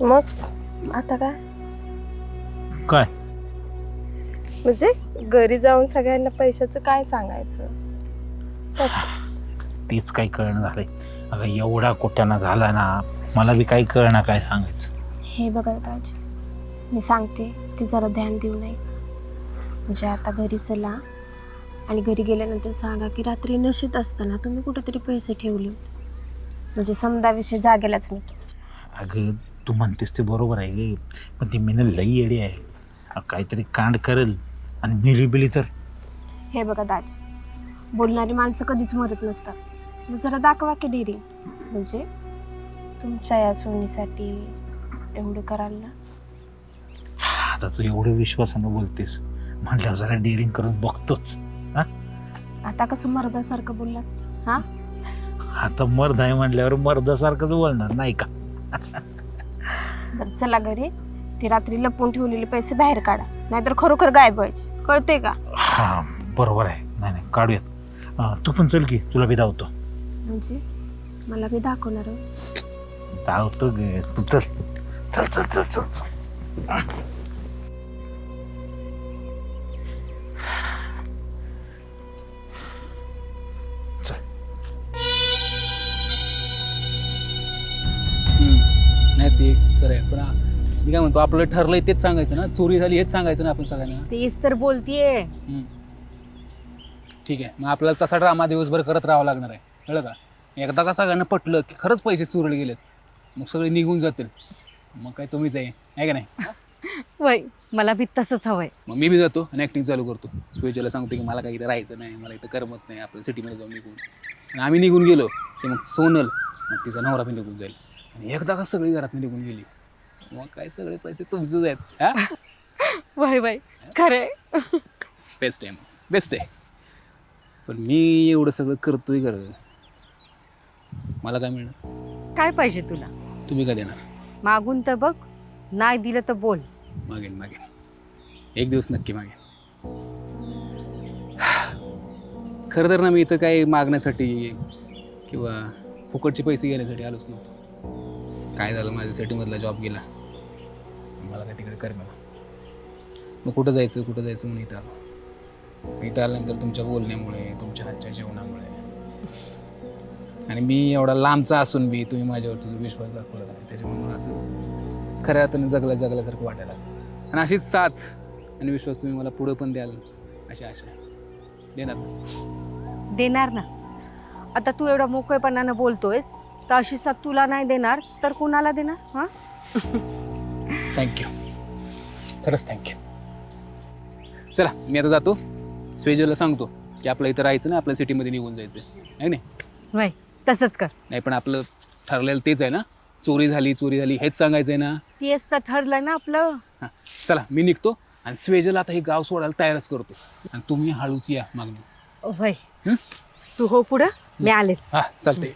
मग आता काय काय म्हणजे घरी जाऊन सगळ्यांना पैशाचं काय सांगायचं त्याच. तीच काही कळणं झालंय. अगं एवढा कुठ्याना झाला ना, मला बी काही कळना काय सांगायचं. हे बघा ताज, मी सांगते ते जरा ध्यान देऊ नये. म्हणजे आता घरी चला आणि घरी गेल्यानंतर सांगा की रात्री नशेत असताना तुम्ही कुठेतरी पैसे ठेवले होते. म्हणजे समजा विषय जागेलाच मी. अगं तू म्हणतेस ते बरोबर आहे गे, पण ती मीनं लई येडी आहे. काहीतरी कांड करेल आणि मिली बिली तर. हे बघा दाज, बोलणारी माणसं कधीच मरत नसतात. मग जरा दाखवा की डेअरी. म्हणजे तुमच्या या सोनीसाठी एवढं कराल ना. आता तू एवढं विश्वासानं बोलतेस म्हटल्यावर जरा डेअरिंग करून बघतोच. हा आता कसं मर्दासारखं बोललात हा. आता मर्द आहे म्हटल्यावर मर्दासारखंच बोलणार नाही का. बरं चला घरी, ते रात्री लपवून ठेवलेले पैसे बाहेर काढा, नाहीतर खरोखर गायब व्हायचे. कळते का? हा बरोबर आहे. नाही नाही काढूयात. तू पण चल की, तुला बी धावतो. म्हणजे मला बी दाखवणार हो. धावतो गे तू, चल चल चल चल चल चल. नाही ते खरं आहे, पण मी काय म्हणतो, आपलं ठरलंय तेच सांगायचं ना. चोरी झाली हेच सांगायचं ना आपण सगळ्यांना. तेच तर बोलतीये. ठीक आहे, मग आपल्याला तसा ड्रामा दिवसभर करत राहावं लागणार आहे, कळलं का. एकदा का सगळ्यांना पटलं की खरंच पैसे चोरले गेलेत, मग सगळे निघून जातील. मग काय तुम्हीच आहे का नाही. वय मला बी तसंच हवंय. मग मी बी जातो आणि ॲक्टिंग चालू करतो. स्वेजला सांगतो की मला काही इथं राहायचं नाही, मला इथं करमत नाही, आपण सिटीमध्ये जाऊन निघून. आणि आम्ही निघून गेलो की मग सोनल मग तिचा नवरा पण निघून जाईल. आणि एकदा का सगळी घरातून निघून गेली, मग काय सगळे पैसे तुमचेच आहेत. हा वय वय खरंय. बेस्ट आहे, मग बेस्ट आहे. पण मी एवढं सगळं करतोय खरं, मला काय मिळणार. काय पाहिजे तुला? तुम्ही काय देणार? मागून तर बघ, नाही दिलं तर बोल. मागेन मागेन, एक दिवस नक्की मागेन. खरं तर ना, मी इथं काही मागण्यासाठी किंवा फुकटचे पैसे घेण्यासाठी आलोच नव्हतो. काय झालं, माझ्या सिटीमधला जॉब गेला, मला काय तिकडे करणार. मग कुठं जायचं म्हणून इथं आलो. इथं आल्यानंतर तुमच्या बोलण्यामुळे, तुमच्या हातच्या जेवणामुळे, आणि मी एवढा लांबचा असून बी तुम्ही माझ्यावर तुझा विश्वास दाखवला नाही, त्याच्यामुळे मला असं खऱ्या अर्थाने जगल्यासारखं वाटायला लागलं. आणि अशीच साथ आणि विश्वास तुम्ही मला पुढं पण द्याल अशी आशा आहे. देणार ना? देणार ना. आता तू एवढा मोकळेपणानं बोलतोयस, तर अशी साथ तुला नाही देणार तर कुणाला देणार? हा थँक्यू, खरंच थँक्यू. चला मी आता जातो. स्वेजला सांगतो की आपलं इथं राहायचं ना, आपल्या सिटीमध्ये निघून जायचं आहे नाही. वय तसंच कर. नाही पण आपलं ठरलेलं तेच आहे ना, चोरी झाली हेच सांगायचं आहे ना. तेच तर ठरलं ना आपलं. हां चला मी निघतो, आणि स्वेजला आता हे गाव सोडायला तयारच करतो, आणि तुम्ही हळूच या मागणी. वय तू हो पुढं, मी आलेच. हां चालते.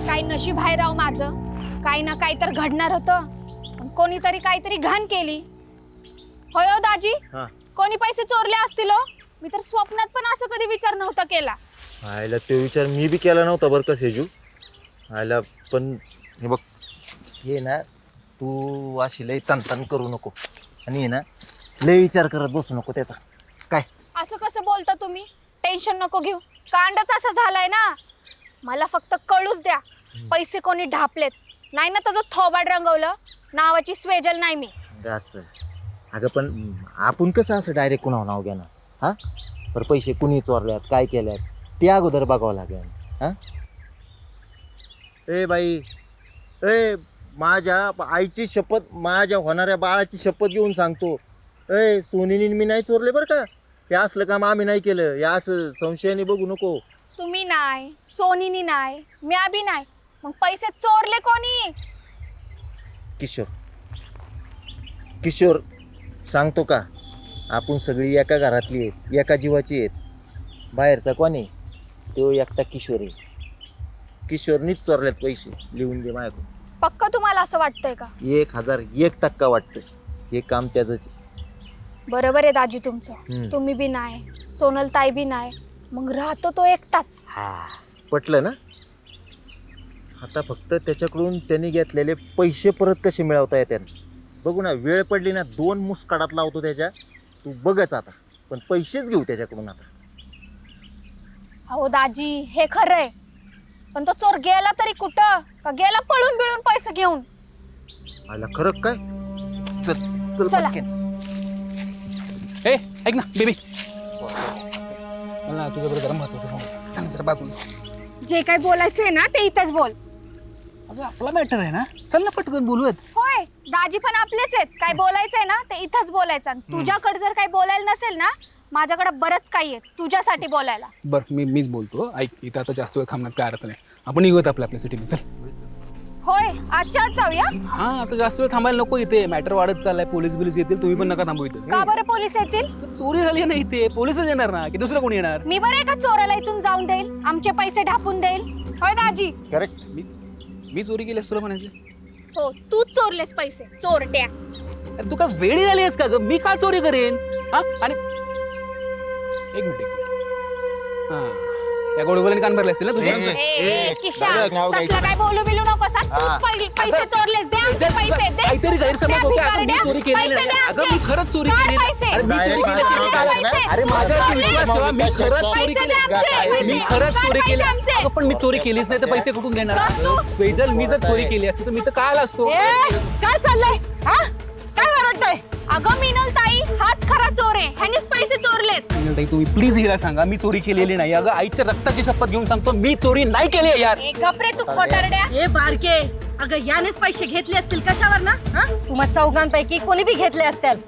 काही नशीब आहे राव माझं. काही ना काही तर घडणार होतं, पण कोणीतरी काहीतरी घाण केली. होय हो दाजी, कोणी पैसे चोरले असतील हो. मी तर स्वप्नात पण असं कधी विचार नव्हता केला. आयला तो विचार मी बी केला नव्हता बरं का सेजू. आयला पण हे बघ, हे ना तू अशी लई तनतन करू नको, आणि हे ना लई विचार करत बसू नको त्याचा. काय असं कसं बोलता तुम्ही? टेन्शन नको घेऊ, कांडच असा झालाय ना. मला फक्त कळूच द्या, पैसे कोणी ढापलेत. नाही ना त्याचं थोबाड रंगवलं, नावाची स्वेजल नाही मी. असं अगं, पण आपण कसं असं डायरेक्ट कुणावर नाव घेणार. हां बरं, पैसे कुणी चोरल्यात, काय केल्यात ते अगोदर बघावं लागेल. हां ए बाई, ए माझ्या आईची शपथ, माझ्या होणाऱ्या बाळाची शपथ घेऊन सांगतो, ए सोनीने मी नाही चोरले बरं का. हे असलं काम आम्ही नाही केलं. या असं संशयाने बघू नको. तुम्ही नाही, सोनीनी नाही, मी बी नाही, मग पैसे चोरले कोणी? किशोर सांगतो का, आपण सगळी एका घरातली आहेत, एका जीवाची आहेत. बाहेरचा कोण आहे? तो एकटा किशोर आहे. किशोरनीच चोरल्यात पैसे. लिहून दे माझ्याकडून. पक्क तुम्हाला असं वाटतंय का? 1001% वाटतं. हे काम त्याचंच आहे. बरोबर आहे दाजी तुमचं. हम्म. तुम्ही बी नाही, सोनल ताई बी नाही, मग राहतो तो एकटाच. पटलं ना? आता फक्त त्याच्याकडून त्यांनी घेतलेले पैसे परत कसे मिळवता येतात बघू ना. वेळ पडली ना 2 मुस्काडात लावतो त्याच्या. तू बघच आता. पण पैसेच घेऊ त्याच्याकडून आता. अहो दाजी, हे खरं आहे, पण तो चोर गेला तरी कुठं? का गेला पळून बिळून पैसे घेऊन? आला खरं काय? चल चल चला. पटकन. ए ऐक ना बेबी, मला तुझ्याबरोबर जरा महत्वाचं बोलायचं. सांग जरा बाजूला. जे काही बोलायचंय ना ते इथंच बोल. अगं आपला मॅटर आहे ना, चल ना पटकन बोलूयात. होय, दाजी पण आपलेच आहेत. काय बोलायचंय ना ते इथंच बोलायचं. तुझ्याकडे जर काही बोलायला नसेल ना, माझ्याकडे बरंच काही आहे तुझ्यासाठी बोलायला. बरं मीच बोलतो. ऐक, इथं आता जास्त वेळ थांबण्यात काय अर्थ नाही. आपण निघूयात आपल्या सिटीमध्ये. चल. होय, आजच्या आज जाऊया. हा, आता जास्त वेळ थांबायला नको. इथे मॅटर वाढत चाललाय. पोलीस येतील. तुम्ही पण नका थांबू इथं. का बरं पोलीस येतील? चोरी झाली नाही इथे. पोलीसच येणार ना, की दुसरं कोणी येणार? मी बरं आहे का चोराला इथून जाऊन देईल, आमचे पैसे ढापून देईल? होय दाजी? करेक्ट. मी चोरी केलीस तुला म्हणायचं? हो, तूच चोरलेस पैसे, चोरट्या. अरे तू काय वेळी झाली आहेस का ग? मी का चोरी करेन? हा, आणि एक मिनिट. हा, या गोडबोलाने कान भरले असतील ना तुझे? किशा, नाव तसलं घ्यायचं काय बोलू बिलू नकोस. तूच पैसे चोरलेस. दे आमचे पैसे, दे. काहीतरी गैरसमज दे होतोय. अगं, मी भिकारड्या. चोरी केलेली पैसे नाही. दे अगं, आमचे. मी खरंच चोरी काढ केली पैसे. नाही. अरे मी चोरी Direct केली माझ्यावर नाही. पैसे. अरे माझ्यावरती विश्वास ठेवा. मी खरंच चोरी पैसे केली. दे आमचे. मी खरंच चोरी पैसे केली. आमचे. अगं पण मी चोरी केलीच नाही तर पैसे कुठून घेणार? पेजल, मी जर चोरी केली असती तर मी तर काय आला असतो? काय चाललंय? हा, काय वरडतंय? अगं मिनल ताई, हाच खरा चोर आहे. ह्यानेच पैसे चोरलेत. ताई, तुम्ही प्लीज हिला सांगा मी चोरी केलेली नाही. अगं आईच्या रक्ताची शपथ घेऊन सांगतो मी चोरी नाही केली यार. गप रे तू खोटारड्या. ए बारके, अगं यानेच पैसे घेतले असतील कशावर ना? हा, तुम्हा चौघांपैकी कोणी बी घेतले असतील.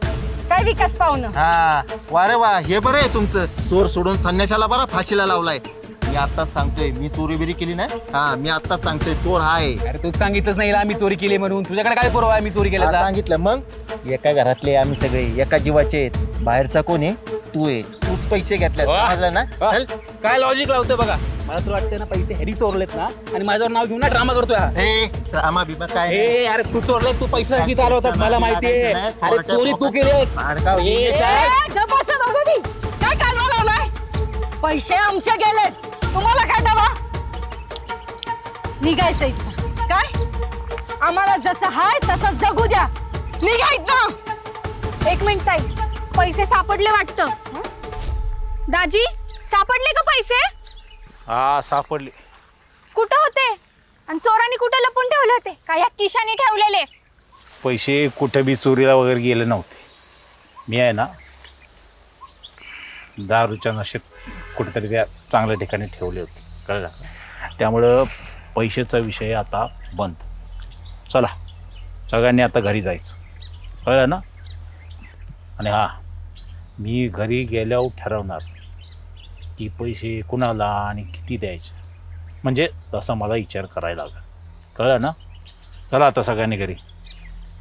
काय विकास पाहुणं? हा, वा रे वा. हे बरं आहे तुमचं. चोर सोडून संन्याशाला बरं फाशीला लावलाय. मी आत्ताच सांगतोय मी चोरी बिरी केली नाही. हा, मी आत्ताच सांगतोय चोर हाय. अरे तूच सांगितलंच नाही आम्ही चोरी केली म्हणून. तुझ्याकडे काय पुरावा आहे मी चोरी हा, केल्याचा? सांगितलं मग. एका घरातले आम्ही सगळे एका जीवाचे आहेत. बाहेरचा कोण आहे? तू आहे. तूच पैसे घेतले समजलं ना? चल. काय लॉजिक लावतोय बघा. मला तर वाटतंय ना पैसे हेरी चोरलेत ना, आणि माझ्यावर नाव घेऊन ना ड्रामा करतोय हा. ए, ड्रामा बिमा काय नाही. ए अरे तू चोरले, तू पैसा घेत आला होता मला माहितीये. अरे चोरी तू केलीस. अडकाव. ए, चल. गप्प बसा दोघंबी. काय कालवा लावलाय? पैसे आमचे गेलेत, तुम्हाला काय डबा? निघायचं इथं. काय? आम्हाला जसं हाय तसं जगू द्या. निघा इथं. एक मिनिट ताई, पैसे सापडले वाटतं. दाजी, सापडले का पैसे? हा सापडले. कुठं होते? आणि चोरांनी कुठं लपून ठेवले होते? का या किशाने ठेवलेले? पैसे कुठं बी चोरीला वगैरे गेले नव्हते. मी आहे ना दारूच्या नशेत कुठेतरी त्या चांगल्या ठिकाणी ठेवले होते, कळलं? त्यामुळं पैशाचा विषय आता बंद. चला सगळ्यांनी आता घरी जायचं, कळलं ना? आणि हां, मी घरी गेल्यावर ठरवणार की पैसे कुणाला आणि किती द्यायचे. म्हणजे तसा मला विचार करायला लागला, कळलं ना? चला आता सगळ्यांनी घरी.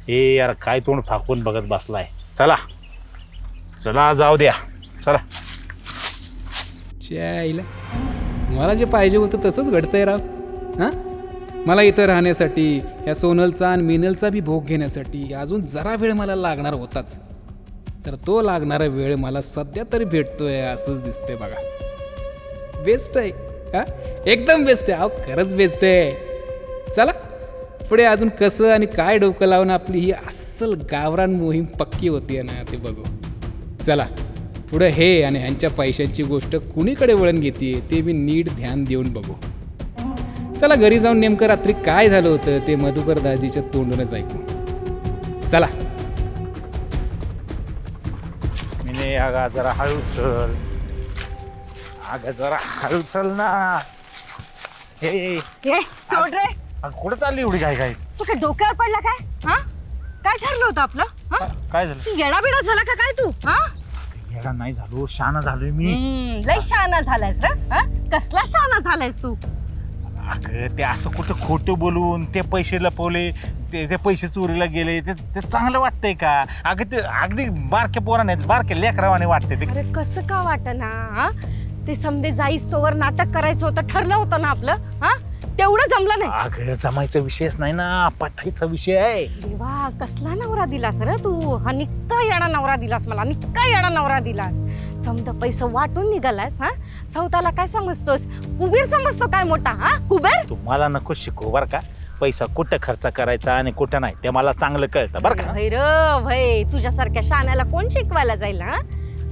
ए यार काय तोंड फाकून बघत बसलाय. चला चला जाऊ द्या, चला. आईला मला जे पाहिजे होतं तसंच घडतंय राव. हां, मला इथं राहण्यासाठी, या सोनलचा आणि मिनलचा बी भोग घेण्यासाठी अजून जरा वेळ मला लागणार होताच. तर तो लागणारा वेळ मला सध्या तरी भेटतोय असंच दिसतंय बघा. बेस्ट आहे. हां, एकदम बेस्ट आहे. अहो खरंच बेस्ट आहे. चला पुढे अजून कसं आणि काय डोकं लावून आपली ही अस्सल गावरान मोहीम पक्की होतीये ना ते बघू. चला पुढं हे आणि ह्यांच्या पैशांची गोष्ट कुणीकडे वळण घेते ते मी नीट ध्यान देऊन बघू. चला घरी जाऊन नेमकं रात्री काय झालं होतं ते मधुकर दाजीच्या तोंडूनच ऐकू. चला. मी अगा जरा हळू चल, अगं जरा हळू चल ना. हे सोड रे. कुठं चालली एवढी काय काय? तू काय डोक्यावर पडला काय? हा, काय ठरलं होतं आपलं? हा, काय झालं? येडा बिडा झाला का काय तू? हा, येडा नाही झालो, शहाणा झालोय मी. लय शहाणा झालायस रे. हा, कसला शहाणा झालायस तू? अगं ते असं कुठं खोटं बोलून ते पैसे लपवले, ते पैसे चोरीला गेले, ते चांगलं वाटतंय का? अगं ते अगदी बारक्या पोराने बारक्या लेकरावाने वाटते ते. अरे कसं का वाटना हा? ते समजे जाईस तोवर नाटक करायचं होतं, ठरलं होतं ना आपलं, हा? तेवढं जमलं नाही. अगं जमायचा विषयच नाही ना, पटायचा विषय आहे. देवा, कसला नवरा दिलास रे तू? हा निक्का येडा नवरा दिलास मला, निक्का येडा नवरा दिलास. समजा पैसा वाटून निघालास, हा? सौताला काय समजतोस? कुबेर समजतो काय मोठा, हा? कुबेर? तू मला नको शिकवू बरं का. पैसा कुठं खर्च करायचा आणि कुठं नाही ते मला चांगलं कळतं बरं का. भैर भय, तुझ्यासारख्या शाण्याला कोण शिकवायला जाईल, हा?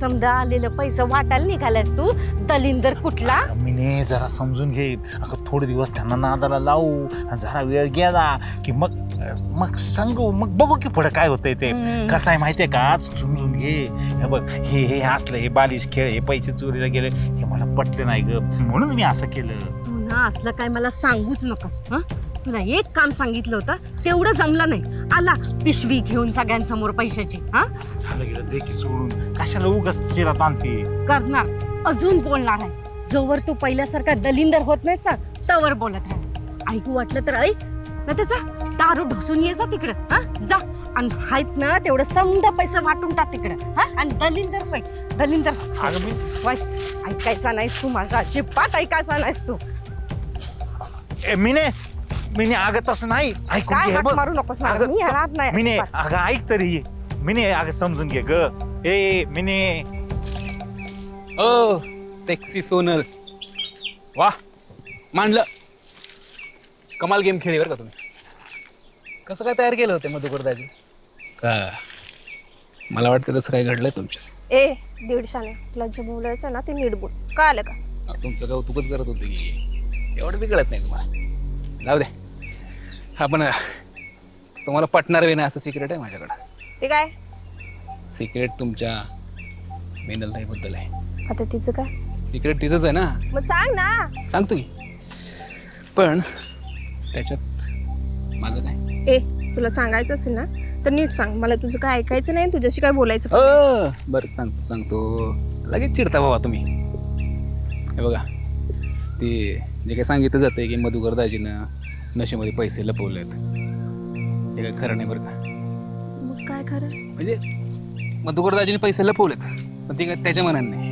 समजा आलेलं पैसा वाटायला निघालास तू, दलिंदर कुठला? मी जरा समजून घे. अगं थोडे दिवस त्यांना नादाला लावू आणि जरा वेळ गेला की मग सांगू, मग बघू की पुढे काय होतंय ते. कसं आहे माहितीये का, समजून घे. हे बघ, हे असलं, हे बालिश खेळ, हे पैसे चोरीला गेले, हे मला पटले नाही ग, म्हणून मी असं केलं. तू ना असलं काय मला सांगूच नकोस, हा? तुला एक काम सांगितलं होतं, तेवढं जमलं नाही. आला पिशवी घेऊन सगळ्यांसमोर पैशाची, हा? झालं गेलं, दे की सोडून, कशाला उगाच चिरात आणते. करणार, अजून बोलणार आहे. जोवर तू पहिल्यासारखा दलिंदर होत नाहीस ना, तवर बोलत राह. ऐकू वाटलं तर ऐक, ना त्याचा दारू ढोसून ये जा तिकडं, हा? जा आणि हायत ना तेवढं समजा पैसा वाटून टाक तिकडं, हा? आणि दलिंदर अगं मी ऐकायचा नाहीस तू माझा, अजिबात ऐकायचा नाहीस तू. मिने अगं तसं नाही, ऐकून काय घे. हाक बघ मारू नकोस मला, अगं, मी येणार नाही मिने अजिबात. अगं ऐक तरी. मिने अगं समजून घे ग. ए मिने, ओ सेक्सी सोनल, वा मांडलं. कमाल गेम खेळली बरं का तुम्ही. कसं काय तयार केलं होतं मधुकर दाजी? का मला वाटतं तसं काय घडलंय तुमच्या. ए दीडशाने तुला जे बोलायचं ना ते नीट बोल, काय आलं का? तुमचं कौतुकच करत होतं की एवढं बी कळत नाही तुम्हाला. जाऊ दे, आपण तुम्हाला पटणार बी नाही असं सिक्रेट आहे माझ्याकडं. ते काय? सिक्रेट तुमच्या मेनलताईबद्दल आहे. आता तिचं काय? सिक्रेट तिचंच आहे ना, मग सांग ना. सांगतो की. पण त्याच्यात माझं काय? ए तुला सांगायचं असेल ना तर नीट सांग, मला तुझं काय ऐकायचं नाही, तुझ्याशी काय बोलायचं पण नाही. बरं सांगतो. लगेच चिडता बाबा तुम्ही. हे बघा, ते जे काही सांगितलं जातं की मधुकर दाजीनं नशेमध्ये पैसे लपवलेत, हे काय खरं नाही बरं का. मग काय खरं? म्हणजे मधुकर दाजीने पैसे लपवलेत, पण ते काय त्याच्या मनाने नाही,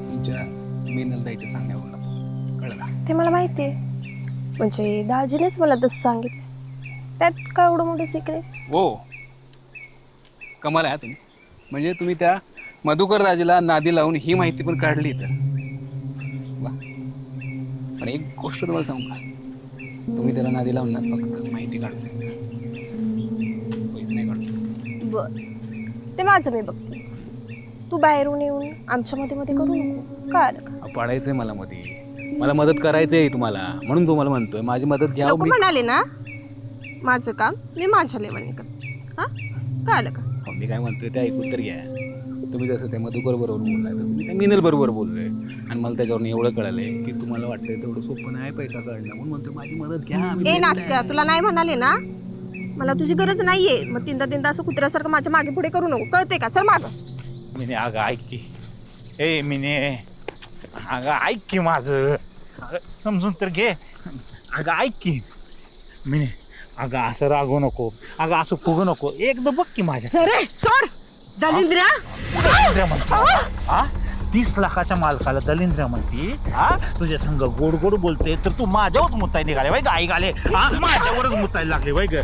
तुमच्या मेनलताईच्या सांगण्यावरून. कळलं का? ते मला माहिती आहे, म्हणजे दाजीनेच मला तसं सांगितलं. त्यात काय एवढं मोठं सिक्रेट? हो, कमाल आहे तुम्ही. म्हणजे तुम्ही त्या मधुकर दाजीला नादी लावून ही माहिती पण काढली तर वा. पण एक गोष्ट तुम्हाला सांगू का, तुम्ही त्याला नादी लावून ना फक्त माहिती काढू शकता, पैसे नाही काढू शकता. बर ते माझं मी बघते, तू बाहेरून येऊन आमच्या मध्ये करू नको, काय आलं का? पाडायचंय मला मध्ये, मला मदत करायचंय तुम्हाला, म्हणून तुम्हाला म्हणतोय माझी मदत घ्या. नको म्हणाले ना, माझं काम मी माझ्या लेवलने करते, हा? काय आलं का? मी काय म्हणतोय ते ऐकून तर घ्या. तुम्ही जसं त्या मधुकर बरोबर बोललाय तसं मी त्या मिनल बरोबर बोललोय, आणि मला त्याच्यावरून एवढं कळलंय की तुम्हाला वाटतंय तेवढं सोपं नाही पैसा काढणं, म्हणून म्हणतोय माझी मदत घ्या. ए नाचक्या, तुला नाही म्हणाले ना, मला तुझी गरज नाहीये. मग तीनदा असं कुत्र्यासारखं माझ्या मागे पुढे करू नको, कळते का? चल मागं. मिने अगं ऐक की. ए मिने अगं ऐक की माझं, अगं समजून तर घे. अगं ऐक की मिने, अगं असं रागवू नको, अगं असं फुगू नको, एकदा बघ की माझ्या. अरे सोड दलिंद्र्या. दलिंद्र म्हणते हा? 30 लाखाच्या मालकाला दलिंद्र म्हणती हा? तुझ्या संग गोड गोड बोलते तर तू माझ्यावरच मुताय निघाले वय, गाई गाले हा? माझ्यावरच मुतायला लागले वय ग.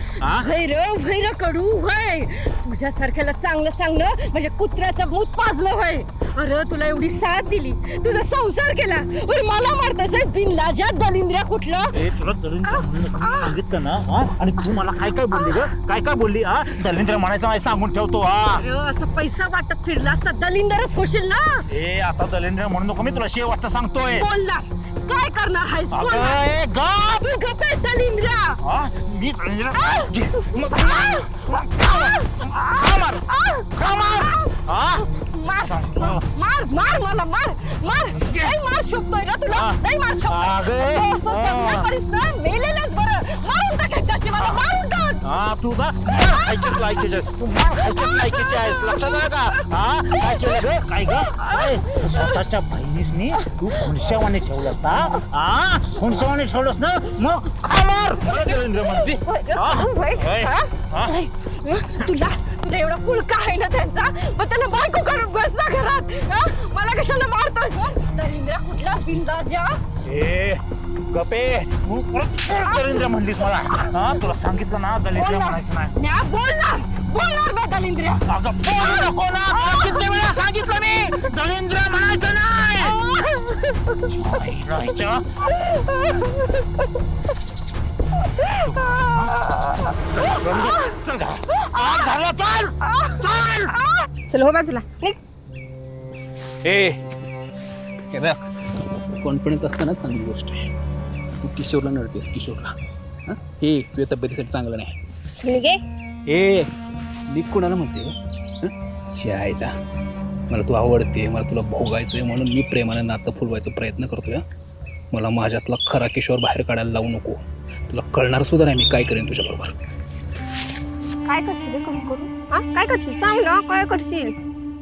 भैर कडू होय, तुझ्यासारख्याला चांगलं सांगणं म्हणजे कुत्र्याचं मूत पाजलं होय. अरे तुला एवढी साथ दिली, तुझा संसार केला, अरे मला मारतोस बिनलाजा दलिंद्र्या कुठलं. ए तुला दलिंद्र सांगितलं ना हा? आणि तू मला काय काय बोलली ग, काय काय बोलली हा? दलिंद्र म्हणायचं नाही, सांगून ठेवतो हा. अरे असं पैसा वाटत फिरला असता दलिंदरच होशील ना. ए आता दलिंद्र म्हणू नको, मी तुला शेवटचं सांगतोय. बोलणार काय करणार आहेस? अगं, बोलणार. ए, गप! तू गप्प आहे, दलिंद्र्या. हा? मी दलिंद्र घे. का मार हा? मार मार मला मार नाही मार शोभतोय ना तुला, नाही मार शोभतोय. अगं, मेलेलंच बरं, मारून टाक एकदाची मला, मारून टाक. हा तू ना खायच्याच लायकीचे तू मार खायच्याच लायकीचे आहेस लक्षात आहे का हा काय केलं ग काय ग काय स्वतःच्या बहिणीसनी तू खुणशावाने ठेवलंस ना हा खुणशावाने ठेवलंस ना मग खा मार मला देवेंद्र म्हणते हा? होय. हा? तुला तुला एवढा पुळका आहे ना त्यांचा मग त्यांना बायको करून बस ना घरात हा? मला कशाला मारतोस दलिंद्र कुठला बिंदाजा ए गपे तू परत दलिंद्र म्हणलीस मला हा तुला सांगितलं ना दलिंद्र म्हणायचं नाही बोलणार मी दलिंद्र अगं बोलू नको ना तुला किती वेळा सांगितलं मी दलिंद्र म्हणायचं नाही राहायच्या चल घरला चल चल चल हो बाजूला निघ. हे बघ कॉन्फिडन्स असताना चांगली गोष्ट आहे. तू किशोरला नडतेस किशोरला हां हे तुझ्या तब्येतीसाठी चांगलं नाही. निघे. ए मी कोणाला म्हणते शायला मला तू आवडते मला तुला भोगायचंय म्हणून मी प्रेमाने नातं फुलवायचा प्रयत्न करतोय मला माझ्यातला खरा किशोर बाहेर काढायला लावू नको. तुला कळणार सुद्धा नाही मी काय करेन तुझ्याबरोबर. काय करशील हे करून करून हा काय करशील सांग ना काय करशील.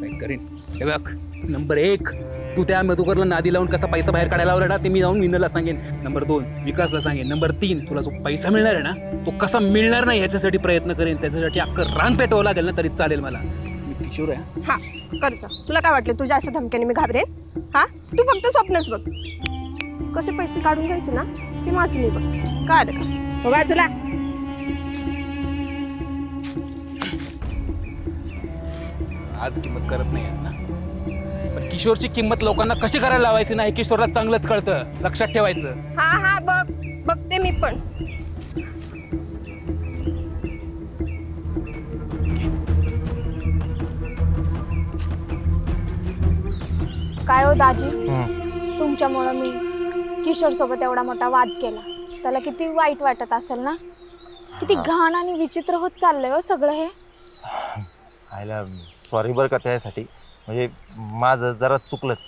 काय करेन हे बघ नंबर 1 तू त्या मधुकरला नादी लावून कसा पैसा बाहेर काढायला लावला ना ते मी जाऊन विनला सांगेन. नंबर 2 विकासला सांगेन. नंबर 3 तुला जो पैसा मिळणार आहे ना तो कसा मिळणार नाही ह्याच्यासाठी प्रयत्न करेन. त्याच्यासाठी अख्खं रान पेटवावं लागेल ना तरी चालेल मला. मी किशोर आहे. हा करच तुला काय वाटलं तुझ्या अशा धमक्याने मी घाबरेन हा तू फक्त स्वप्नच बघ कसे पैसे काढून घ्यायचे ना ते माझं मी बघ काय आलं का हो बाजूला. आज किंमत करत नाही ना पण किशोरची किंमत लोकांना कशी करायला लावायची नाही किशोरला चांगलंच कळतं लक्षात ठेवायचं. हा हा बघते मी पण. काय हो दाजी तुमच्यामुळं मी किशोर सोबत एवढा मोठा वाद केला त्याला किती वाईट वाटत असेल ना. किती घाण आणि विचित्र होत चाललंय हो सगळं हे. आयला सॉरी बरं का त्यासाठी म्हणजे माझं जरा चुकलंच.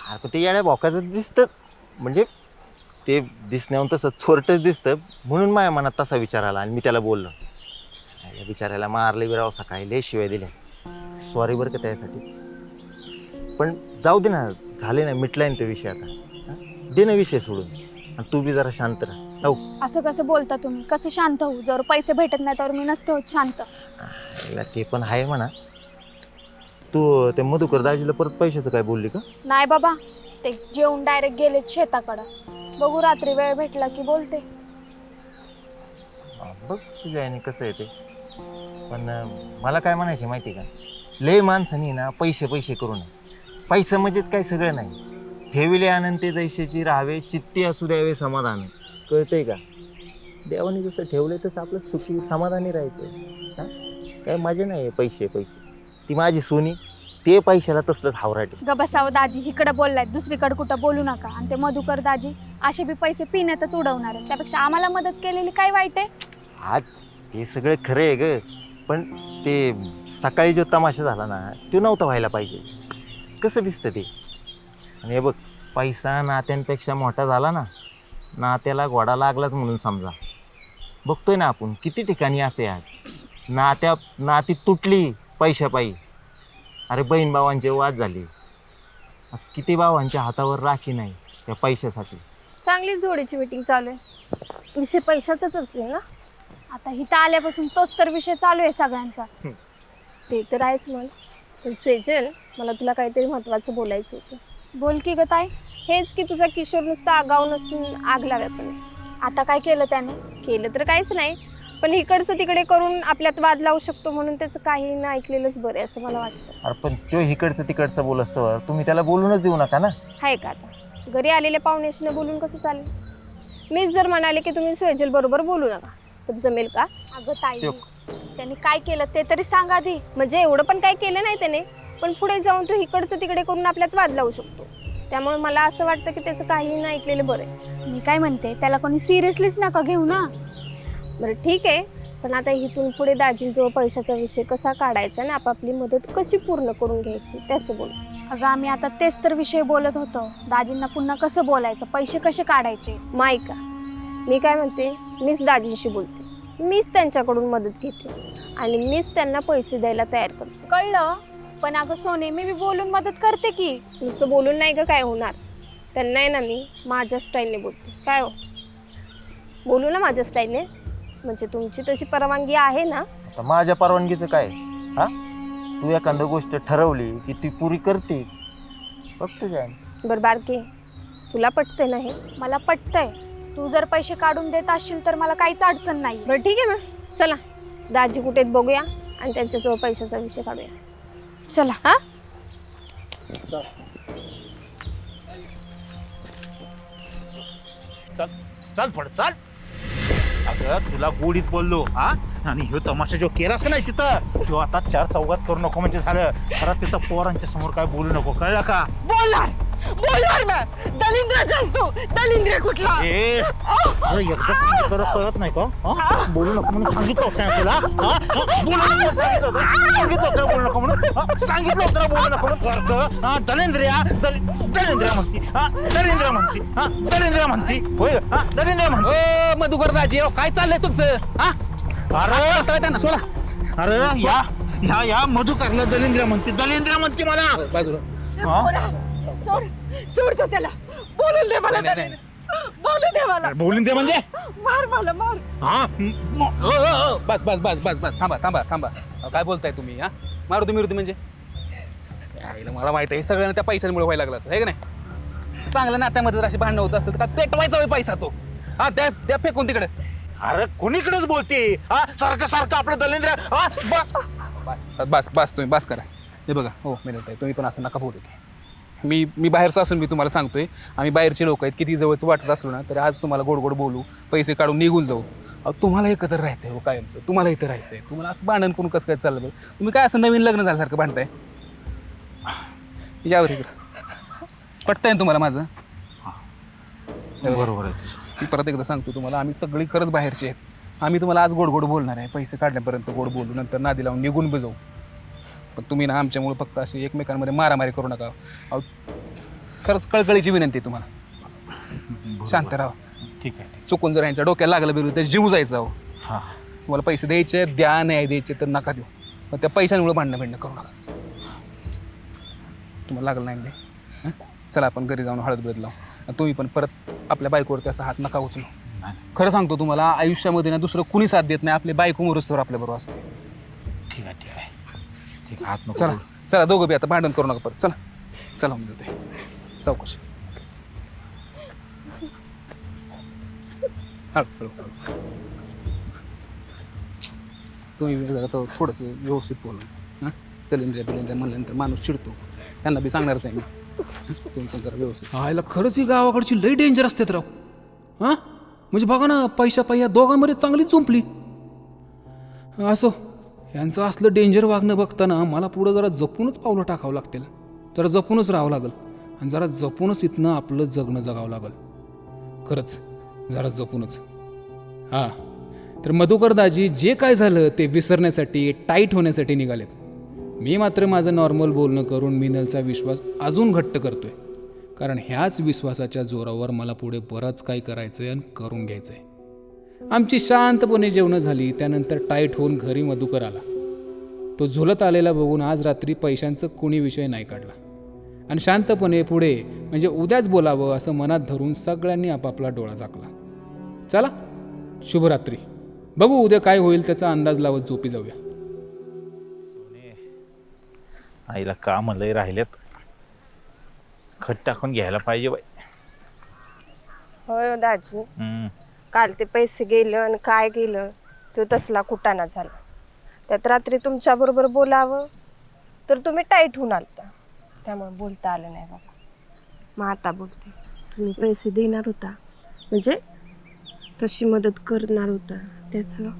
आता ते येण्या भोकाचं दिसतं म्हणजे ते दिसण्याहून तसं चोरटंच दिसतं म्हणून माझ्या मनात तसा विचार आला आणि मी त्याला बोललो. विचारायला मारले विराव सकाळी लय शिवाय दिल्या. सॉरी बरं का त्यासाठी पण जाऊ दे ना झाले ना मिटलाय ना ते विषय आता दे ना विषय सोडून आणि तू बी जरा शांत राहा. हो असं कसं बोलता तुम्ही कसं शांत होऊ जर पैसे भेटत नाही तर मी नसते होत शांत. ते पण आहे म्हणा. तू ते मधुकर दाजीला परत पैशाचं काय बोलली का. नाही बाबा ते जेवून डायरेक्ट गेले शेताकडं बघू रात्री वेळ भेटला की बोलते. बघ तुझ्या याने कसं आहे ते पण मला काय म्हणायचे माहिती का लय माणसानी ना पैसे पैसे करू नये. पैसा म्हणजेच काय सगळं नाही. ठेविले आनंद जैसेची राहावे चित्ती असू द्यावे समाधान कळतंय का. देवाने जसं ठेवलंय तसं आपलं सुखी समाधानी राहायचं. हां काय मजा नाही पैसे पैसे. ती माझी सोनी ते पैशाला तसलं हावराटे. ग बसावं दाजी इकडं बोललाय दुसरीकडे कुठं बोलू नका. आणि ते मधुकर दाजी असे बी पैसे पिण्यातच उडवणार आहेत त्यापेक्षा आम्हाला मदत केलेली काय वाईट आहे. हा ते सगळं खरं आहे ग पण ते सकाळी जो तमाशा झाला ना तो नव्हता व्हायला पाहिजे. कसं दिसतं ते. आणि हे बघ पैसा नात्यांपेक्षा मोठा झाला ना नात्याला घोडा लागलाच म्हणून समजा. बघतोय ना आपण किती ठिकाणी असे आज नाती तुटली पैशापायी. अरे बहीण भावांचे वाद झाले. आज किती भावांच्या हातावर राखी नाही त्या पैशासाठी. चांगलीच जोडीची मीटिंग चालू आहे विषय पैशाचाच असेल ना. आता इथं आल्यापासून तोच तर विषय चालू आहे सगळ्यांचा. ते तर आहेच म्हण पण स्पेशल मला तुला काहीतरी महत्त्वाचं बोलायचं होतं. बोल की ग ताई. हेच की तुझा किशोर नुसता आगाव नसून आग लाव्या पण आता काय केलं त्याने. केलं तर काहीच नाही पण इकडचं तिकडे करून आपल्यात वाद लावू शकतो म्हणून त्याचं काही ना ऐकलेलंच बरं आहे असं मला वाटतं. अरे पण तो इकडचं तिकडचं बोल असतं तुम्ही त्याला बोलूनच देऊ नका ना. आहे का आता घरी आलेल्या पाहुण्याशी बोलून कसं चालेल. मीच जर म्हणाले की तुम्ही स्वेजल बरोबर बोलू नका तर जमेल का. अगं ताई त्यांनी काय केलं ते तरी सांग आधी. म्हणजे एवढं पण काय केलं नाही त्याने पण पुढे जाऊन तो इकडचं तिकडे करून आपल्यात वाद लावू शकतो. त्यामुळे मला असं वाटतं की त्याचं काही ना ऐकलेलं बरं आहे. मी काय म्हणते त्याला कोणी सिरियसलीच नका घेऊ ना. बरं ठीक आहे पण आता इथून पुढे दाजींजवळ पैशाचा विषय कसा काढायचा आणि आपापली मदत कशी पूर्ण करून घ्यायची त्याचं बोल. अगं आम्ही आता तेच तर विषय बोलत होतो. दाजींना पुन्हा कसं बोलायचं पैसे कसे काढायचे. मायका मी काय म्हणते मीच दाजींशी बोलते मीच त्यांच्याकडून मदत घेते आणि मीच त्यांना पैसे द्यायला तयार करते. कळलं, पण अगं सोने मी बोलून मदत करते की. नुसतं बोलून नाही का काय होणार, त्यांना आहे ना मी माझ्या स्टाईलने बोलते. काय हो, बोलू ना माझ्या स्टाईलने, म्हणजे तुमची तशी परवानगी आहे ना? आता माझ्या परवानगीचं काय? हा, तू एखादी गोष्ट ठरवली की ती पुरी करतेस, फक्त जाय. बरं बारके, तुला पटते ना हे? मला पटतंय. तू जर पैसे काढून देत असशील तर मला काहीच अडचण नाही. बरं ठीक आहे मग, चला दाजी कुठे आहेत बघूया आणि त्यांच्याजवळ पैशाचा विषय काढूया. चला. हा, चल चल पड चल. अगं तुला गोडीत बोललो हा, आणि ह्यो तमाशा जो केलास का नाही तिथं, तो आता 4 चौघात करू नको म्हणजे झालं. खरं तिथं पोरांच्या समोर काय बोलू नको, कळलं का? बोलणार ना, दलिंद्र असतो. दलिंद्र कुठला? एकदा सांगितलं कळत नाही का? हा? बोलू नको म्हणून सांगितलं होतं ना तुला. हा? बोलू नको सांगितलं होतं. सांगितलं होतं ना बोलू नको म्हणून. हा? सांगितलं होतं ना बोलू नको म्हणून. सारखं दलिंद्र्या म्हणती. हा, दलिंद्र्या म्हणती. हा, दलिंद्र्या म्हणती. होय, हा, दलिंद्र्या म्हणती. ओ मधुकर दाजी, काय चाललंय तुमचं? हा, अरे त्यांना सोडा. अरे या मधुकरला दलिंद्र्या म्हणते मला. बाजूला. हा? सोड तो त्याला. बोलून दे मला. नाही, नाही. बोलू दे मला. बोलून दे म्हणजे? मार मला, मार. हा, बस बस बस बस बस, थांबा थांबा थांबा. काय बोलताय तुम्ही? हा, मारुती मिरुती म्हणजे? यायला मला माहित आहे सगळ्यांना त्या पैशांमुळे व्हायला लागलं असं, आहे का नाही? चांगल्या नात्यामध्ये जर अशी भांडणं होत असतं तर काय पेटवायचा पैसा तो. हा, त्या फेकून तिकडे. अरे कोणीकडेच बोलते. हा, सारखं आपलं दलिंद्र. हा, बस बस बस, तुम्ही बस करा. हे बघा, हो मिळत आहे, तुम्ही पण असं नका बोलू. मी बाहेरचा असून मी तुम्हाला सांगतोय, आम्ही बाहेरचे लोक आहेत. किती जवळचं वाटत असलो ना तरी आज तुम्हाला गोड गोड बोलू, पैसे काढून निघून जाऊ. तुम्हाला एकत्र राहायचं आहे हो कायमचं, तुम्हाला इथं राहायचं आहे. तुम्हाला असं भांडण करून कसं काय चाललं बरं? तुम्ही काय असं नवीन लग्न झाल्यासारखं भांडताय? यावर इकडं पटतंय ना तुम्हाला माझं? बरोबर आहे. मी परत एकदा सांगतो तुम्हाला, आम्ही सगळी खरंच बाहेरचे आहेत. आम्ही तुम्हाला आज गोड गोड बोलणार आहे, पैसे काढण्यापर्यंत गोड बोलू, नंतर नादी लावून निघून बजावू. पण तुम्ही ना आमच्यामुळे फक्त अशी एकमेकांमध्ये मारामारी करू नका. खरंच कळकळीची विनंती आहे तुम्हाला. शांत राहा. ठीक आहे. चुकून जर यांच्या डोक्याला लागलं बिरू तर जीव जायचा. हो, हा, तुम्हाला पैसे द्यायचे द्या, नाही द्यायचे तर नका देऊ. पण त्या पैशांमुळे भांडणं करू नका. तुम्हाला लागलं नाही दे. चला आपण घरी जाऊन हळद बिळद लावू. आणि तुम्ही पण परत आपल्या बायकोवरती असा हात नका उचलू. खरं सांगतो तुम्हाला, आयुष्यामध्ये ना दुसरं कुणी साथ देत नाही, आपले बायको मोरस्तवर आपल्याबरोबर असते. ठीक आहे. हात नको. चला चला, दोघं बी आता भांडण करू नका परत. चला म्हणजे ते चौकशी. हळू. तुम्ही थोडंसं व्यवस्थित बोलू. हां, दलिंद्र म्हणल्यानंतर माणूस चिडतो. त्यांना बी सांगणारच आहे मी. तुम्ही पण जरा व्यवस्थित. आयला खरंच ही गावाकडची लई डेंजर असतात राव. हां, म्हणजे बघा ना, पैसा दोघांमध्ये चांगली चुंपली. असो, यांचं असलं डेंजर वागणं बघताना मला पुढं जरा जपूनच पावलं टाकावं लागतील. जरा जपूनच राहावं लागेल आणि जरा जपूनच इथनं आपलं जगणं जगावं लागेल. खरंच जरा जपूनच. हां, तर मधुकर दाजी जे काय झालं ते विसरण्यासाठी, टाईट होण्यासाठी निघालेत. मी मात्र माझं नॉर्मल बोलणं करून मिनलचा विश्वास अजून घट्ट करतोय. कारण ह्याच विश्वासाच्या जोरावर मला पुढे बरंच काही करायचं आहे आणि करून घ्यायचं आहे. आमची शांतपणे जेवणं झाली. त्यानंतर टाईट होऊन घरी मधुकर आला. तो झुलत आलेला बघून आज रात्री पैशांचं कोणी विषय नाही काढला आणि शांतपणे पुढे म्हणजे उद्याच बोलावं असं मनात धरून सगळ्यांनी आपापला डोळा झाकला. चला, शुभरात्री. बघू उद्या काय होईल त्याचा अंदाज लावत झोपी जाऊया. आईला काम लय राहिलेत, खत टाकून घ्यायला पाहिजे बाई. होय दाजी, काल ते पैसे गेलं आणि काय गेलं तो तसला कुटाणा झाला. त्यात रात्री तुमच्याबरोबर बोलावं तर तुम्ही टाईट होऊन आलता, त्यामुळे बोलता आलं नाही बाबा. मग आता बोलते. तुम्ही पैसे देणार होता म्हणजे तशी मदत करणार होता त्याचं.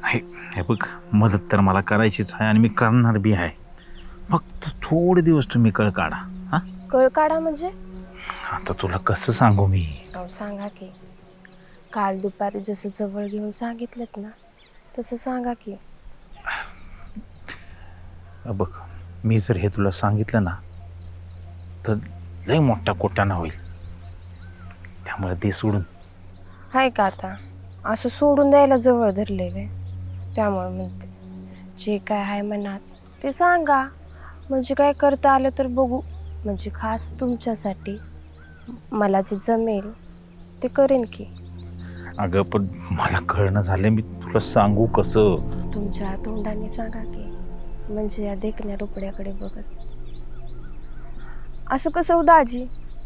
हे बघ, मदत तर मला करायचीच आहे आणि मी करणार बी आहे. फक्त थोडे दिवस तुम्ही कळ काढा. हा, कळ काढा म्हणजे? आता तुला कसं सांगू मी? अहो सांगा की. काल दुपारी जसं जवळ घेऊन सांगितलं ना तसं सांगा की. बघ, मी जर हे तुला सांगितलं ना तर लई मोठा कोटाणा होईल. त्यामुळे ते सोडून. आहे का आता? असं सोडून द्यायला जवळ धरले वे. त्यामुळे म्हणते जे काय आहे मनात ते सांगा, म्हणजे काय करता आलं तर बघू. म्हणजे खास तुमच्यासाठी मला जे जमेल ते करेन की. अगं पण मला कळणं झालं, मी तुला सांगू कसं? तुमच्या तोंडाने सांगा की, म्हणजे या देखण्या रुपड्याकडे बघत. असं कसं हो दाजी,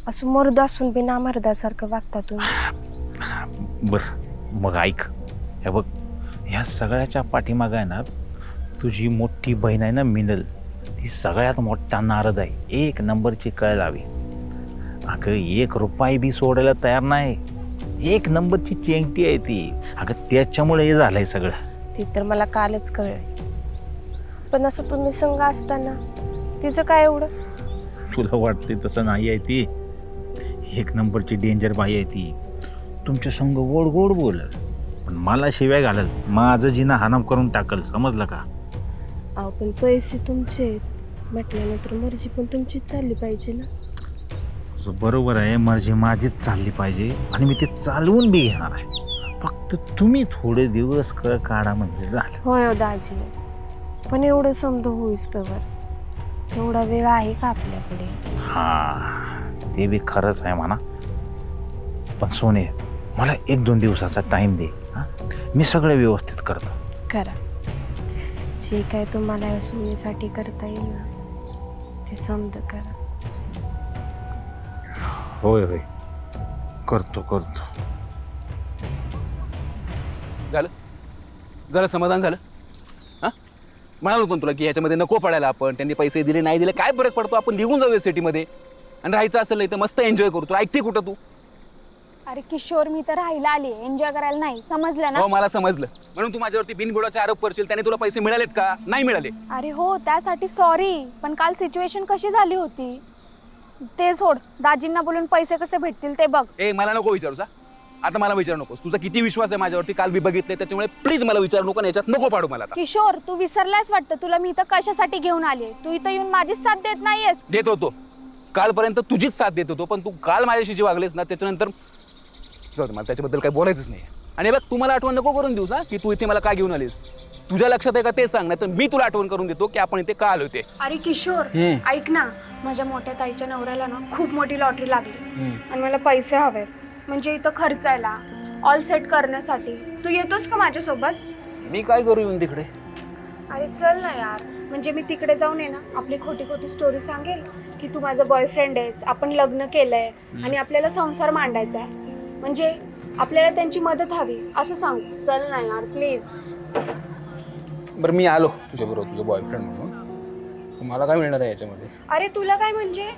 असं मर्द असून बी नामर्दासारखं वागता तुम्ही. बरं मग ऐक, हे बघ, ह्या सगळ्याच्या पाठीमागं आहे ना तुझी मोठी बहीण आहे ना मिनल, ती सगळ्यात मोठा नारद आहे. 1 नंबरची कळ लावी. अगं 1 रुपया बी सोडायला तयार नाही. 1 नंबरची चेंगटी आहे ती. अगं त्याच्यामुळे हे झालंय सगळं. ते तर मला कालच कळलं. पण असं तुम्ही संग असताना तिचं काय एवढं? तुला वाटते तसं नाही आहे ती. 1 नंबरची डेंजर बाई आहे ती. तुमच्या संग गोड गोड बोलल, पण मला शिव्या घालल, माझं जिना हानाम करून टाकल. समजलं का? अहो पण पैसे तुमचे म्हटल्यानंतर मर्जी पण तुमचीच चालली पाहिजे ना. तुझं बरोबर आहे, मर्जी माझीच चालली पाहिजे आणि मी ते चालवून बी घेणार आहे. फक्त तुम्ही थोडे दिवस कळ काढा म्हणजे झालं. होय हो दाजी, पण एवढं समज होईस तर तेवढा वेळ आहे का आपल्याकडे? हां ते बी खरंच आहे म्हणा. पण सोने, मला 1-2 दिवसाचा टाईम दे. हां, मी सगळं व्यवस्थित करतो. करा जे काय तुम्हाला या सोनीसाठी करता येईल ना ते समज करा. होय होय, करतो करतो. झालं समाधान झालं? हां, म्हणालो पण तुला की ह्याच्यामध्ये नको पडायला. आपण त्यांनी पैसे दिले नाही दिले काय फरक पडतो? आपण निघून जाऊया सिटीमध्ये आणि राहायचं असेल नाही तर मस्त एन्जॉय करू. तुला ऐकते कुठं तू? अरे किशोर, मी तर राहायला आली, एन्जॉय करायला नाही. समजलं ना? हो मला समजलं. म्हणून तू माझ्यावरती बिनबुडाचे आरोप करशील. त्याने तुला पैसे मिळालेत का? नाही मिळाले. अरे हो, त्यासाठी सॉरी, पण काल सिच्युएशन कशी झाली होती ते सोड. दाजींना बोलून पैसे कसे भेटतील ते बघ. ए मला नको विचारूसा. आता मला विचारू नकोस. तुझा किती विश्वास आहे माझ्यावरती, काल मी बघितले. त्याच्यामुळे प्लीज मला विचारू नको आणि याच्यात नको पाडू मला आता. किशोर, तू विसरलायस वाटतं. तुला मी इथं कशासाठी घेऊन आली? तू इथं येऊन माझीच साथ देत नाहीयेस. देत होतो कालपर्यंत, तुझीच साथ देत होतो. पण तू काल माझ्याशी जे वागलेस ना त्याच्यानंतर जाऊ दे, मला त्याच्याबद्दल काही बोलायचंच नाही. आणि बघ, तू मला आठवण नको करून देऊस की तू इथे मला का घेऊन आलीस. तुझ्या लक्षात आहे का ते सांग, नाही तर मी तुला आठवण करून देतो की आपण इथे का आलो होते. अरे किशोर, ऐक ना, माझ्या मोठ्या ताईच्या नवऱ्याला ना खूप मोठी लॉटरी लागली आणि मला पैसे हवेत, म्हणजे इथं खर्चायला, ऑल सेट करण्यासाठी. तू येतोस का माझ्यासोबत? मी काय करू येऊन तिकडे? अरे चल ना यार, म्हणजे मी तिकडे जाऊन आहे ना आपली खोटी खोटी स्टोरी सांगेल की तू माझा बॉयफ्रेंड आहेस, आपण लग्न केलंय आणि आपल्याला संसार मांडायचा आहे, म्हणजे आपल्याला त्यांची मदत हवी असं सांग. चल ना यार प्लीज. बरं मी आलो तुझ्याबरोबर, तुझं बॉयफ्रेंड म्हणून. मला काय मिळणार आहे याच्यामध्ये? अरे तुला काय, म्हणजे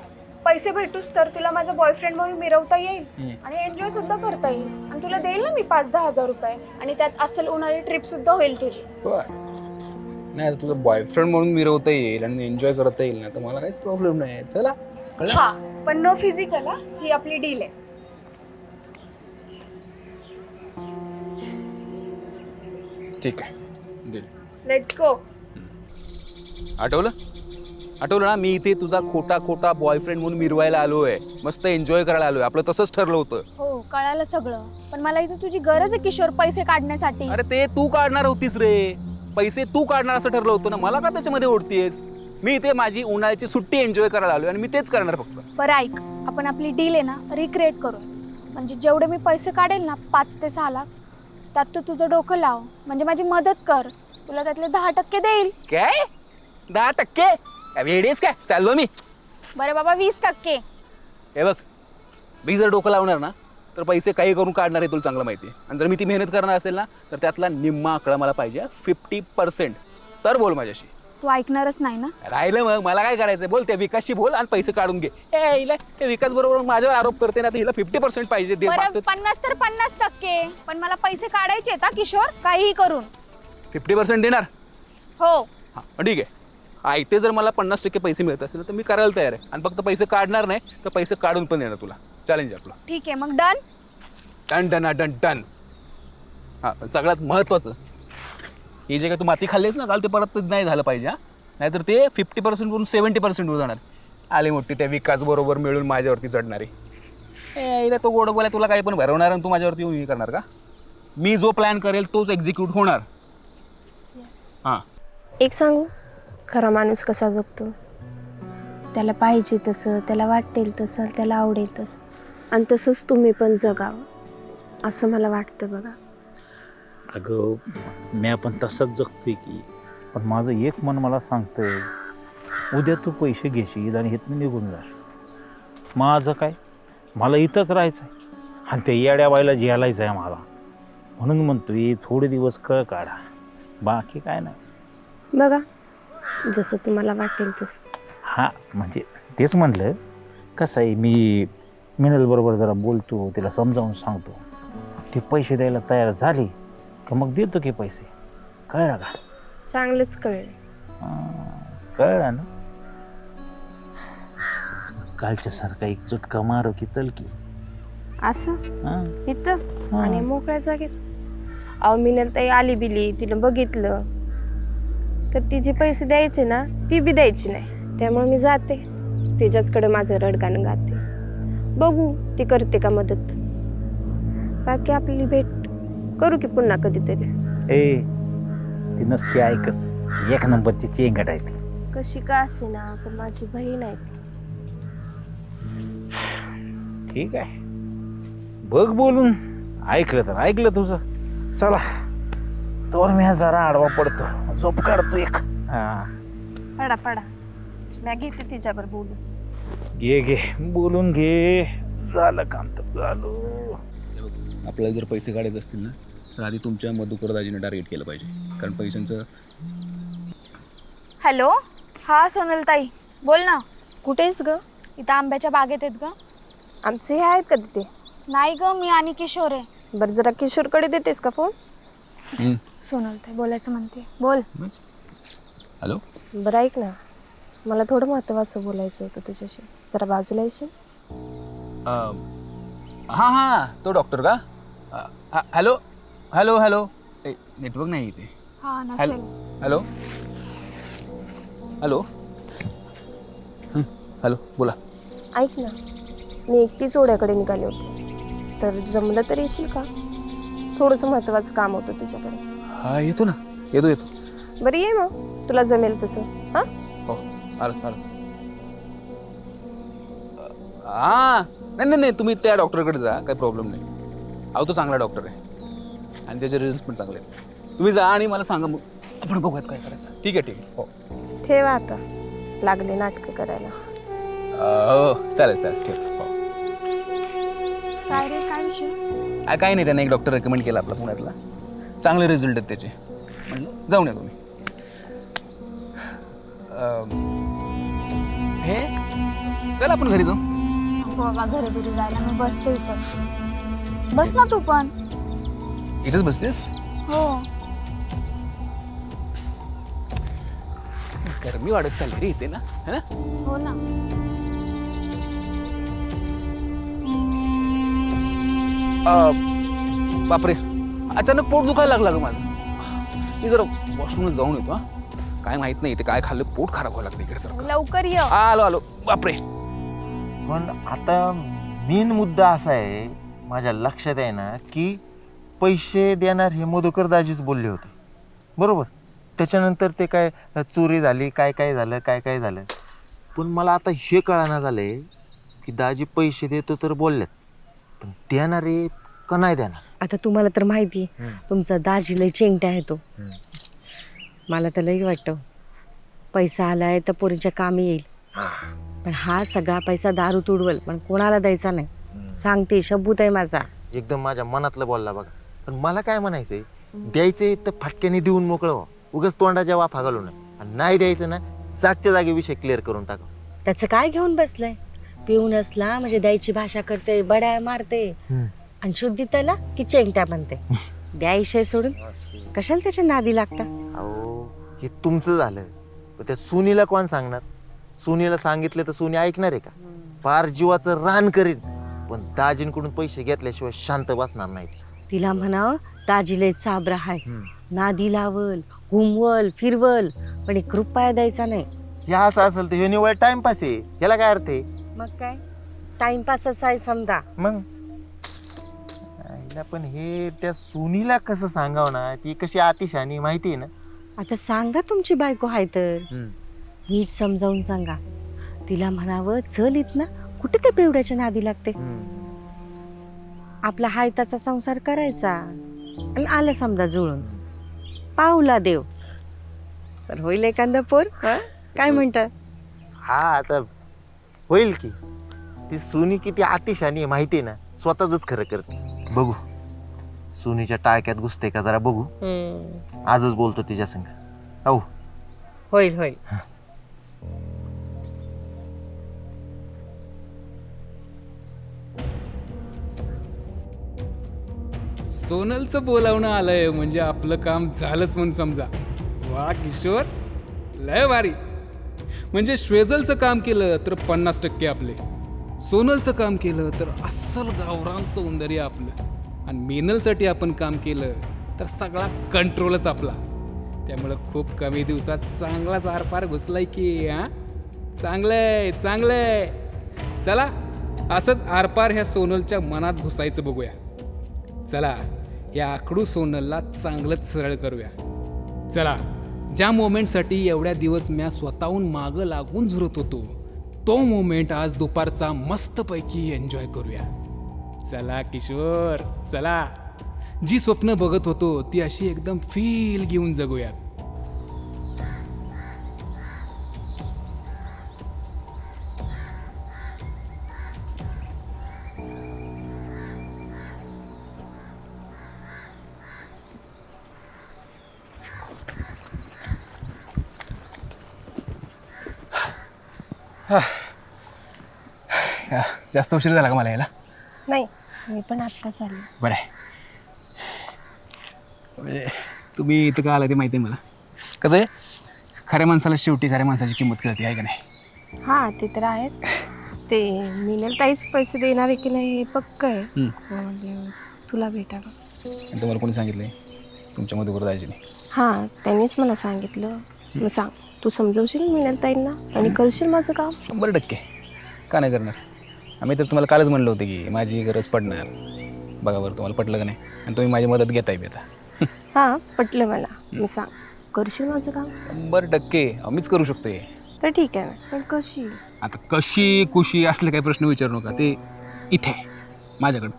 पैसे भेटूस तर तुला माझा बॉयफ्रेंड म्हणून मिरवता येईल आणि एन्जॉय सुद्धा करता येईल. आणि तुला देईल ना मी 5-10 हजार रुपये, आणि त्यात असेल उन्हाळी ट्रिप सुद्धा होईल तुझी. नाही, आता तुझं बॉयफ्रेंड म्हणून मिरवता येईल आणि एन्जॉय करता येईल ना, तर मला काहीच प्रॉब्लेम नाही. चला. हा, पण नो फिजिकल. ही आपली डील आहे. ठीक आहे, लेट्स गो. आठवलं ना, मी इथे तुझा खोटा खोटा बॉयफ्रेंड म्हणून मिरवायला आलोय, मस्त एन्जॉय करायला आलोय. आपलं तसंच ठरलं होतं. हो कळालं सगळं, पण मला इथे तुझी गरज आहे किशोर पैसे काढण्यासाठी. अरे ते तू काढणार होतीस रे, पैसे तू काढणार असं ठरलं होतं ना. मला का त्याच्यामध्ये ओढतीयस? मी इथे माझी उन्हाळ्याची सुट्टी एन्जॉय करायला आलोय आणि मी तेच करणार फक्त. बरं ऐक, आपण आपली डील आहे ना रिक्रिएट करू. म्हणजे जेवढे मी पैसे काढेल ना 5 ते 6 लाख, त्यात तू तुझं डोकं लाव, म्हणजे माझी मदत कर. तुला त्यातले 10% देईल. काय 10%? वेळेच काय, चाललो मी. बरं बाबा 20%. हे बघ, मी जर डोकं लावणार ना तर पैसे काही करून काढणार आहे, तुला चांगलं माहिती आहे. आणि जर मी ती मेहनत करणार असेल ना तर त्यातला निम्मा आकडा मला पाहिजे, 50%. तर बोल माझ्याशी. तू ऐकणारच नाही ना? राहिलं मग मला काय करायचंय, बोल त्या विकासशी बोल आणि पैसे काढून घे. हिला त्या विकास बरोबर माझ्यावर आरोप करते ना, तर हिला 50% पाहिजे. बरं 50 तर 50%, पण मला पैसे काढायचे आहेत किशोर, काहीही करून. 50% देणार? हो. हां ठीक आहे. आयते जर मला 50% पैसे मिळत असेल तर मी करायला तयार आहे. आणि फक्त पैसे काढणार नाही तर पैसे काढून पण देणार तुला. चॅलेंज आपलं. ठीक आहे मग, done. Done done done done. हां, सगळ्यात महत्त्वाचं, हे जे काय तू माती खाल्लीस ना काल, ते परत नाही झालं पाहिजे. हां, नाहीतर ते 50% वरून 70% वर जाणार. आली मोठी त्या विकास बरोबर मिळून माझ्यावरती चढणारी. हिला तो गोड बोलाय, तुला काही पण भरवणार आणि तू माझ्यावरती येऊन करणार का? मी जो प्लॅन करेल तोच एक्झिक्यूट होणार. हां एक सांगू, खरा माणूस कसा जगतो, त्याला पाहिजे तसं, त्याला वाटेल तसं, त्याला आवडेल तसं, आणि तसंच तुम्ही पण जगावं असं मला वाटतं बघा. अगं मी पण तसंच जगतोय की, पण माझं एक मन मला सांगतंय उद्या तू पैसे घेशील आणि इथनं निघून जाशील. माझं काय, मला इथंच राहायचं आहे आणि त्या येड्या बाईला झेलायचं आहे मला. म्हणून म्हणतोय थोडे दिवस कळ काढा, बाकी काय नाही. बघा जसं तुम्हाला वाटेल तसं. हां म्हणजे तेच म्हणलं, कसं आहे मी मिनलबरोबर जरा बोलतो, तिला समजावून सांगतो. ती पैसे द्यायला तयार झाली का मग देतो की पैसे. कळलं का? चांगलंच कळलं. कळलं ना? कालच्या सारखा एक चुटका मारो की चल की. असं हां इथं आणि मोकळ्या जागेत. अहो मिनल ताई आली बिली, तिला बघितलं तर तिचे पैसे द्यायचे ना, ती बी द्यायची नाही. त्यामुळे मी जाते तिच्याचकडे, माझं रडगाणं गाते. बघू ती करते का मदत. बाकी आपली भेट करू की पुन्हा कधीतरी. ए ती नसती ऐकत, एक नंबरची चेंगट आहे ती. कशी का असे ना, पण माझी बहीण आहे ती. ठीक आहे, बघ बोलून. ऐकलं तर ऐकलं तुझं. चला तर मी जरा आडवा पडतो, झोप काढतो एक. पडा पडा, मी घेते तिच्यावर बोलू. घे बोलून घे. झालं काम तर झालं. आपल्याला जर पैसे काढायचे असतील ना, तर आधी तुमच्या मधुकर दाजीने टार्गेट केलं पाहिजे. कारण पैशांचं. हॅलो, हा सोनल ताई बोल ना. कुठेस ग? इथं आंब्याच्या बागेत आहेत ग. आमचे हे आहेत का तिथे? नाही ग, मी आणि किशोर आहे. बरं जरा किशोरकडे देतेस का फोन? सोनल ताई बोलायचं म्हणते, बोल. हॅलो. बरं ऐक ना, मला थोडं महत्त्वाचं बोलायचं होतं तुझ्याशी. जरा बाजूला येशील? हां हां, तो डॉक्टर का? Hello hello hello. नेटवर्क नाही इथे. हा हॅलो नसेल. Hello hello. हॅलो बोला. ऐक ना, मी एकटीच ओढ्याकडे निघाले होते, तर जमलं तर येशील का? थोडंसं महत्त्वाचं काम होतं तुझ्याकडे. हा येतो ना, येतो. बरं ये मग, तुला जमेल तसं. हां हो आलंच. हां नाही तुम्ही त्या डॉक्टरकडे जा, काही प्रॉब्लेम नाही. अहो तो चांगला डॉक्टर आहे आणि त्याचे रिझल्ट पण चांगले आहेत. तुम्ही जा आणि मला सांगा, मग आपण बघूयात काय करायचं. ठीक आहे हो. ठेवा आता, लागले नाटकं करायला. हो चालेल ठीक. हो काय रे, काय विषय? काही नाही, त्याने एक डॉक्टर रेकमेंड केला आपला पुण्यातला. चांगले रिझल्ट आहेत त्याचे. म्हणलं जाऊन या तुम्ही. हे चल आपण घरी जाऊ. बाबा घरी जायला मी बसते इथंच. बस ना तू पण. इथेच बसतेस? हो. गरमी वाढत चालली रे इथे ना, है ना? हो ना. बापरे, अचानक पोट दुखायला लागला ग माझं. मी जरा वॉशरूमला जाऊन येतो. हा काय माहित नाही इथे काय खाल्लं, पोट खराब व्हायला लागलं इकडे सारखं. लवकर ये. आलो बापरे. पण आता मेन मुद्दा असा आहे माझ्या लक्षात आहे ना, की पैसे देणार हे मधुकर दाजीच बोलले होते, बरोबर. त्याच्यानंतर ते काय चोरी झाली, काय झालं, काय झालं. पण मला आता हे कळना झालंय की दाजी पैसे देतो तर बोललेत, पण देणारे का नाही देणार. आता तुम्हाला तर माहिती आहे, तुमचा दाजी लय चेंगटा आहे तो. मला तर लई वाटतं पैसा आलाय तर पोरींच्या कामी येईल. पण हा सगळा पैसा दारू तुडवल, पण कोणाला द्यायचा नाही. सांगते, शब्बूत आहे माझा. एकदम माझ्या मनातलं बोलला बघा. पण मला काय म्हणायचंय, द्यायचंय तर फटक्याने देऊन मोकळं व्हा, उगाच तोंडाच्या वाफा घालू नये. आणि नाही द्यायचं ना, जागच्या जागी विषय क्लिअर करून टाका. त्याचं काय घेऊन बसलंय? पिऊन असला म्हणजे द्यायची भाषा करते, बड्या मारते, आणि शुद्धी त्याला की चेंगट्या म्हणते. द्यायशय सोडून कशाला त्याच्या नादी लागता? अहो हे तुमचं झालं, पण त्या सुनीला कोण सांगणार? सुनीला सांगितलं तर सुनी ऐकणार आहे का? पार जीवाचं रान करीन, पण दाजींकडून पैसे घेतल्याशिवाय शांत बसणार नाही. तिला म्हणावं दाजीले चाबरा हाय, नादी लावल, घुमवल, फिरवल, पण एक रुपया द्यायचा नाही. हे असं असेल तर हे निवळ टाइमपास आहे, याला काय अर्थ आहे? मग काय टाइमपासच आहे समजा. मग आईला पण हे त्या सुनीला कसं सांगावं ना, ती कशी अतिशानी माहिती आहे ना. आता सांगा तुमची बायको आहे तर नीट समजावून सांगा. तिला म्हणावं चल इथनं, कुठे ते बेवड्याच्या नादी लागते. आपला हायताचा संसार करायचा आणि आलं समजा जुळून पाहुला देव तर होईल एखादा पोर. काय म्हणतात? हा आता होईल की. ती सुनी किती अतिशानी आहे माहिती आहे ना, स्वतःच खरं करते. बघू सुनीच्या टाळक्यात घुसते का जरा बघू. आजच बोलतो तिच्या संग. हो होईल होईल. सोनलचं बोलावणं आलंय म्हणजे आपलं काम झालंच म्हणून समजा. वा किशोर, लय भारी. म्हणजे श्वेजलचं काम केलं तर 50% आपले, सोनलचं काम केलं तर अस्सल गावरान सौंदर्य आपलं, आणि मेनलसाठी आपण काम केलं तर सगळा कंट्रोलच आपला. त्यामुळं खूप कमी दिवसात चांगलाच आरपार घुसलाय की. चांगलंय चांगलंय. चला असंच आरपार ह्या सोनलच्या मनात घुसायचं बघूया. चला या आकडू सोनलला चांगलंच सरळ करूया. चला ज्या मोमेंटसाठी एवढ्या दिवस म्या स्वतःहून मागं लागून झुरत होतो, तो मोमेंट आज दुपारचा मस्तपैकी एन्जॉय करूया. चला किशोर चला. जी स्वप्न बघत होतो ती अशी एकदम फील घेऊन जगूयात. जास्त उशीर झाला का मला यायला? नाही, मी पण आत्ताच आले. बरं आहे. म्हणजे तुम्ही इथं का आला ते माहिती आहे मला. कसं आहे, खऱ्या माणसाला शेवटी खऱ्या माणसाची किंमत कळते आहे का नाही. हां ते तर आहेच. ते मिनल ताईच पैसे देणार आहे की नाही हे पक्क आहे. म्हणजे तुला भेटावं. आणि तुम्हाला कोणी सांगितलं आहे तुमच्या मधुकर जायची नाही? हां त्यांनीच मला सांगितलं. मग सांग, तू समजवशील मिनल ताईंना आणि करशील माझं काम? 100% का नाही करणार. आम्ही तर तुम्हाला कालच म्हणलं होतं की माझी गरज पडणार. बघा बरं तुम्हाला पटलं का नाही, आणि तुम्ही माझी मदत घेताय बी आता. हां पटलं मला. मग सांग, करशील माझं काम? 100% मीच करू शकतो हे. तर ठीक आहे, पण कशी? आता कशी कुशी असले काही प्रश्न विचारू नका. ते इथे माझ्याकडं,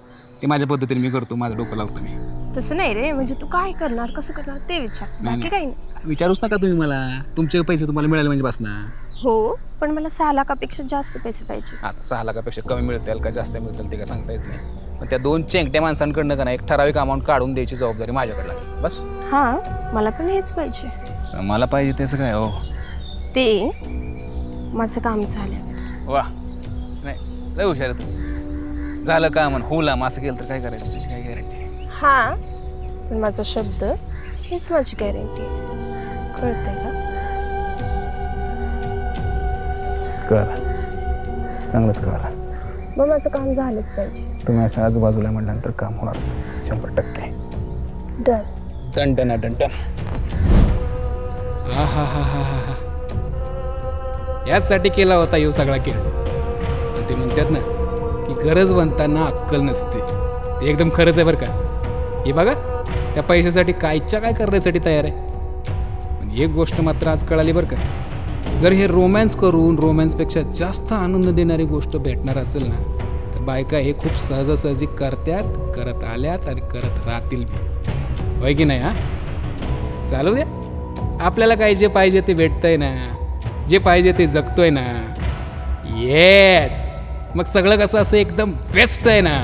ते माझ्या पद्धतीने मी करतो, माझं डोकं लावतो मी. तसं नाही रे, म्हणजे तू काय करणार, कसं करणार ते विचार, बाकी काही नाही. विचारूच नका तुम्ही मला. तुमचे पैसे तुम्हाला मिळाले म्हणजे बस ना. हो, पण मला 6 लाखापेक्षा जास्त पैसे पाहिजे. आता 6 लाखापेक्षा कमी मिळतील का जास्त मिळतील ते काय सांगता येत नाही. पण त्या 2 चेंगट्या माणसांकडनं का नाही एक ठराविक अमाऊंट काढून द्यायची जबाबदारी माझ्याकडे लागेल बस. हां मला पण हेच पाहिजे. मला पाहिजे त्याचं काय हो. ते माझं काम झाल्यावर. वा नाही लय हुशार आहे तू. झालं का म्हण होला मग असं केलं तर काय करायचं, त्याची काय गॅरंटी. हां पण माझा शब्द हेच माझी गॅरंटी आहे. कळतंय का? कळलं, चांगलंच कळलं. मग माझं काम झालंच पाहिजे. तुम्ही असं आजूबाजूला म्हटल्यानंतर काम होणारच 100%. Done. Done done done done. हा हा हा हा हा. याचसाठी केला होता येऊ सगळा खेळ. आणि ते म्हणतात ना की गरज बनताना अक्कल नसते. ते एकदम खरंच आहे बरं का. हे बघा त्या पैशासाठी कायच्या काय करण्यासाठी तयार आहे. पण एक गोष्ट मात्र आज कळाली बरं का. जर हे रोमॅन्स करून रोमॅन्सपेक्षा जास्त आनंद देणारी गोष्ट भेटणार असेल ना, तर बायका हे खूप सहजासहजी करत्यात, करत आल्यात आणि करत राहतील बी. होय की नाही. हा चालू द्या. आपल्याला काय जे पाहिजे ते भेटतंय ना, जे पाहिजे ते जगतोय ना. येस, मग सगळं कसं असं एकदम बेस्ट आहे ना.